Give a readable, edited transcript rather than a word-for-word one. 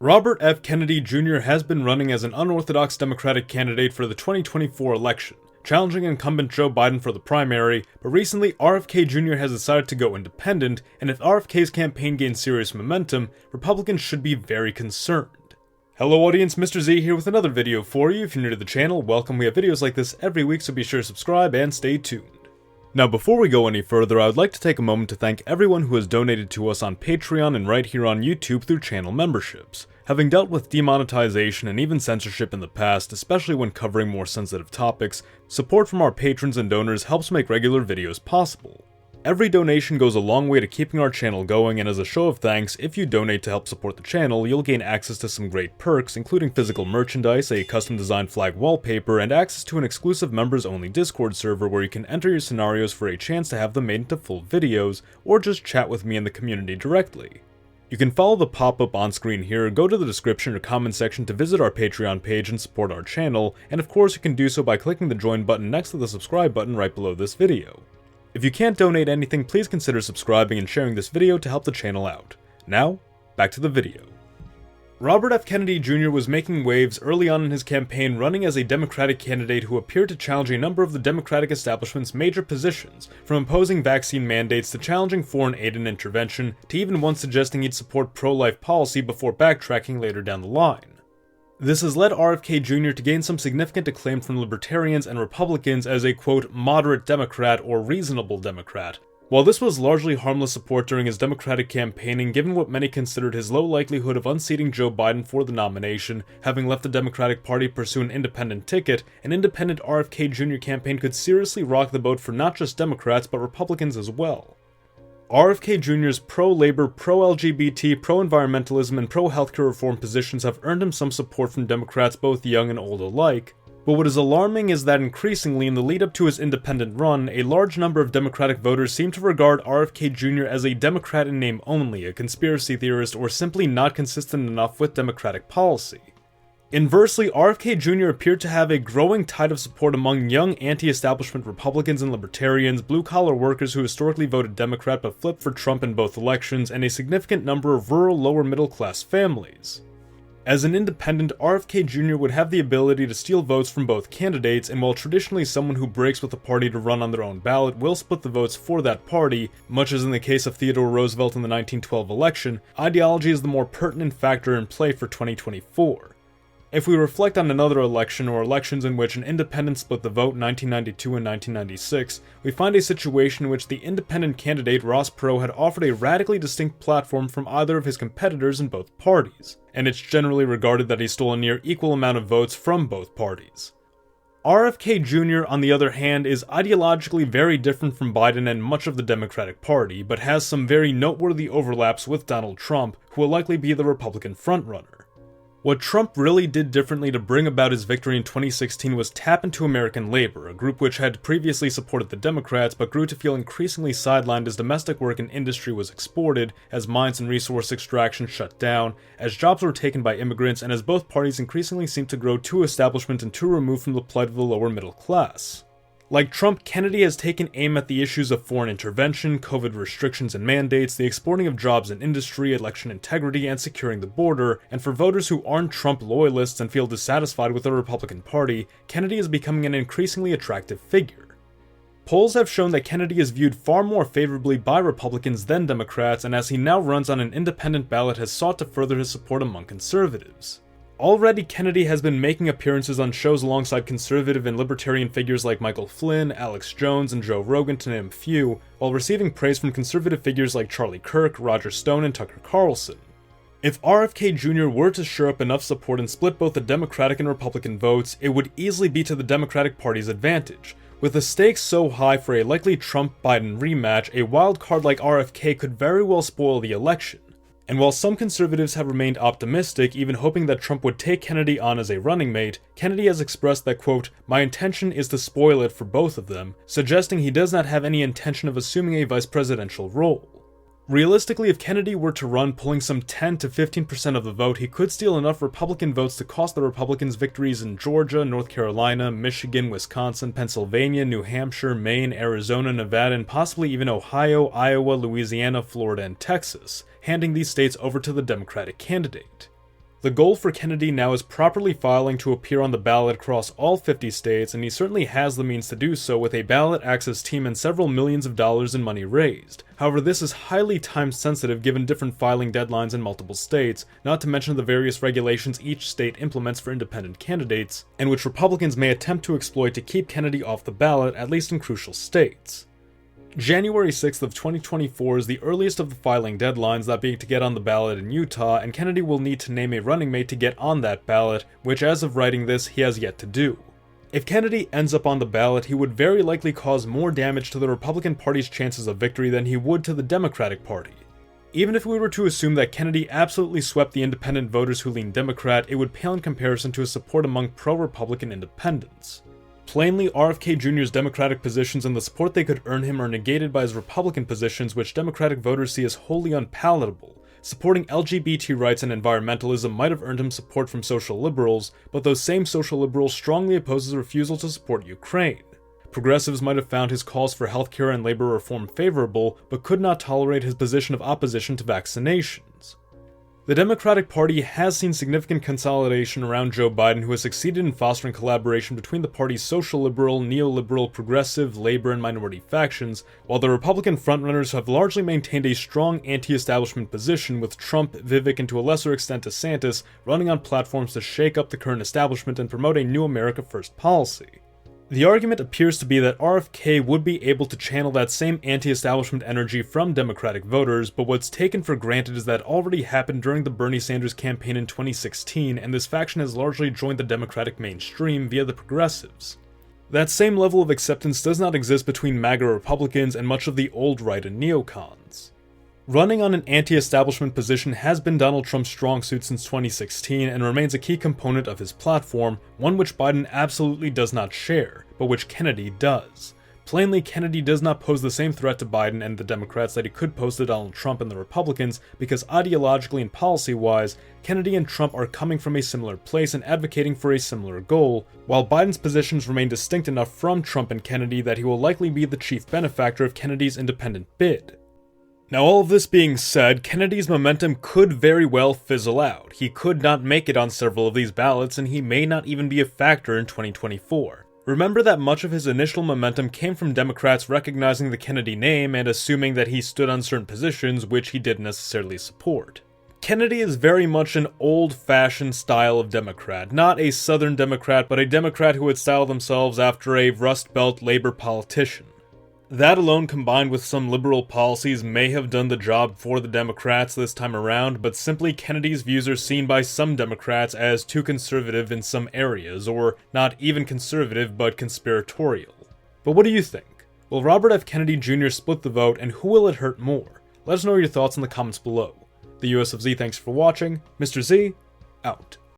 Robert F. Kennedy Jr. has been running as an unorthodox Democratic candidate for the 2024 election, challenging incumbent Joe Biden for the primary, but recently RFK Jr. has decided to go independent, and if RFK's campaign gains serious momentum, Republicans should be very concerned. Hello audience, Mr. Z here with another video for you. If you're new to the channel, welcome. We have videos like this every week, so be sure to subscribe and stay tuned. Now before we go any further, I would like to take a moment to thank everyone who has donated to us on Patreon and right here on YouTube through channel memberships. Having dealt with demonetization and even censorship in the past, especially when covering more sensitive topics, support from our patrons and donors helps make regular videos possible. Every donation goes a long way to keeping our channel going, and as a show of thanks, if you donate to help support the channel, you'll gain access to some great perks, including physical merchandise, a custom-designed flag wallpaper, and access to an exclusive members-only Discord server where you can enter your scenarios for a chance to have them made into full videos, or just chat with me in the community directly. You can follow the pop-up on screen here, go to the description or comment section to visit our Patreon page and support our channel, and of course you can do so by clicking the join button next to the subscribe button right below this video. If you can't donate anything, please consider subscribing and sharing this video to help the channel out. Now, back to the video. Robert F. Kennedy Jr. was making waves early on in his campaign, running as a Democratic candidate who appeared to challenge a number of the Democratic establishment's major positions, from imposing vaccine mandates to challenging foreign aid and intervention, to even once suggesting he'd support pro-life policy before backtracking later down the line. This has led RFK Jr. to gain some significant acclaim from libertarians and Republicans as a, quote, moderate Democrat or reasonable Democrat. While this was largely harmless support during his Democratic campaigning, given what many considered his low likelihood of unseating Joe Biden for the nomination, having left the Democratic Party to pursue an independent ticket, an independent RFK Jr. campaign could seriously rock the boat for not just Democrats but Republicans as well. RFK Jr.'s pro-labor, pro-LGBT, pro-environmentalism, and pro-healthcare reform positions have earned him some support from Democrats both young and old alike, but what is alarming is that increasingly in the lead-up to his independent run, a large number of Democratic voters seem to regard RFK Jr. as a Democrat in name only, a conspiracy theorist, or simply not consistent enough with Democratic policy. Inversely, RFK Jr. appeared to have a growing tide of support among young anti-establishment Republicans and Libertarians, blue-collar workers who historically voted Democrat but flipped for Trump in both elections, and a significant number of rural lower-middle-class families. As an independent, RFK Jr. would have the ability to steal votes from both candidates, and while traditionally someone who breaks with a party to run on their own ballot will split the votes for that party, much as in the case of Theodore Roosevelt in the 1912 election, ideology is the more pertinent factor in play for 2024. If we reflect on another election or elections in which an independent split the vote in 1992 and 1996, we find a situation in which the independent candidate Ross Perot had offered a radically distinct platform from either of his competitors in both parties, and it's generally regarded that he stole a near equal amount of votes from both parties. RFK Jr., on the other hand, is ideologically very different from Biden and much of the Democratic Party, but has some very noteworthy overlaps with Donald Trump, who will likely be the Republican frontrunner. What Trump really did differently to bring about his victory in 2016 was tap into American labor, a group which had previously supported the Democrats but grew to feel increasingly sidelined as domestic work and industry was exported, as mines and resource extraction shut down, as jobs were taken by immigrants, and as both parties increasingly seemed to grow too establishment and too removed from the plight of the lower middle class. Like Trump, Kennedy has taken aim at the issues of foreign intervention, COVID restrictions and mandates, the exporting of jobs and industry, election integrity, and securing the border, and for voters who aren't Trump loyalists and feel dissatisfied with the Republican Party, Kennedy is becoming an increasingly attractive figure. Polls have shown that Kennedy is viewed far more favorably by Republicans than Democrats, and as he now runs on an independent ballot has sought to further his support among conservatives. Already, Kennedy has been making appearances on shows alongside conservative and libertarian figures like Michael Flynn, Alex Jones, and Joe Rogan, to name a few, while receiving praise from conservative figures like Charlie Kirk, Roger Stone, and Tucker Carlson. If RFK Jr. were to shore up enough support and split both the Democratic and Republican votes, it would easily be to the Democratic Party's advantage. With the stakes so high for a likely Trump-Biden rematch, a wild card like RFK could very well spoil the election. And while some conservatives have remained optimistic, even hoping that Trump would take Kennedy on as a running mate, Kennedy has expressed that, quote, "My intention is to spoil it for both of them," suggesting he does not have any intention of assuming a vice presidential role. Realistically, if Kennedy were to run pulling some 10 to 15% of the vote, he could steal enough Republican votes to cost the Republicans victories in Georgia, North Carolina, Michigan, Wisconsin, Pennsylvania, New Hampshire, Maine, Arizona, Nevada, and possibly even Ohio, Iowa, Louisiana, Florida, and Texas, handing these states over to the Democratic candidate. The goal for Kennedy now is properly filing to appear on the ballot across all 50 states, and he certainly has the means to do so with a ballot access team and several millions of dollars in money raised. However, this is highly time sensitive given different filing deadlines in multiple states, not to mention the various regulations each state implements for independent candidates, and which Republicans may attempt to exploit to keep Kennedy off the ballot, at least in crucial states. January 6th of 2024 is the earliest of the filing deadlines, that being to get on the ballot in Utah, and Kennedy will need to name a running mate to get on that ballot, which as of writing this, he has yet to do. If Kennedy ends up on the ballot, he would very likely cause more damage to the Republican Party's chances of victory than he would to the Democratic Party. Even if we were to assume that Kennedy absolutely swept the independent voters who lean Democrat, it would pale in comparison to his support among pro-Republican independents. Plainly, RFK Jr.'s Democratic positions and the support they could earn him are negated by his Republican positions, which Democratic voters see as wholly unpalatable. Supporting LGBT rights and environmentalism might have earned him support from social liberals, but those same social liberals strongly oppose his refusal to support Ukraine. Progressives might have found his calls for healthcare and labor reform favorable, but could not tolerate his position of opposition to vaccinations. The Democratic Party has seen significant consolidation around Joe Biden, who has succeeded in fostering collaboration between the party's social liberal, neoliberal, progressive, labor, and minority factions, while the Republican frontrunners have largely maintained a strong anti-establishment position, with Trump, Vivek, and to a lesser extent DeSantis running on platforms to shake up the current establishment and promote a new America First policy. The argument appears to be that RFK would be able to channel that same anti-establishment energy from Democratic voters, but what's taken for granted is that already happened during the Bernie Sanders campaign in 2016, and this faction has largely joined the Democratic mainstream via the progressives. That same level of acceptance does not exist between MAGA Republicans and much of the old right and neocons. Running on an anti-establishment position has been Donald Trump's strong suit since 2016 and remains a key component of his platform, one which Biden absolutely does not share, but which Kennedy does. Plainly, Kennedy does not pose the same threat to Biden and the Democrats that he could pose to Donald Trump and the Republicans, because ideologically and policy-wise, Kennedy and Trump are coming from a similar place and advocating for a similar goal, while Biden's positions remain distinct enough from Trump and Kennedy that he will likely be the chief benefactor of Kennedy's independent bid. Now, all of this being said, Kennedy's momentum could very well fizzle out. He could not make it on several of these ballots, and he may not even be a factor in 2024. Remember that much of his initial momentum came from Democrats recognizing the Kennedy name and assuming that he stood on certain positions which he didn't necessarily support. Kennedy is very much an old-fashioned style of Democrat, not a Southern Democrat, but a Democrat who would style themselves after a Rust Belt labor politician. That alone, combined with some liberal policies, may have done the job for the Democrats this time around, but simply Kennedy's views are seen by some Democrats as too conservative in some areas, or not even conservative but conspiratorial. But what do you think? Will Robert F. Kennedy Jr. split the vote, and who will it hurt more? Let us know your thoughts in the comments below. The US of Z thanks for watching. Mr. Z, out.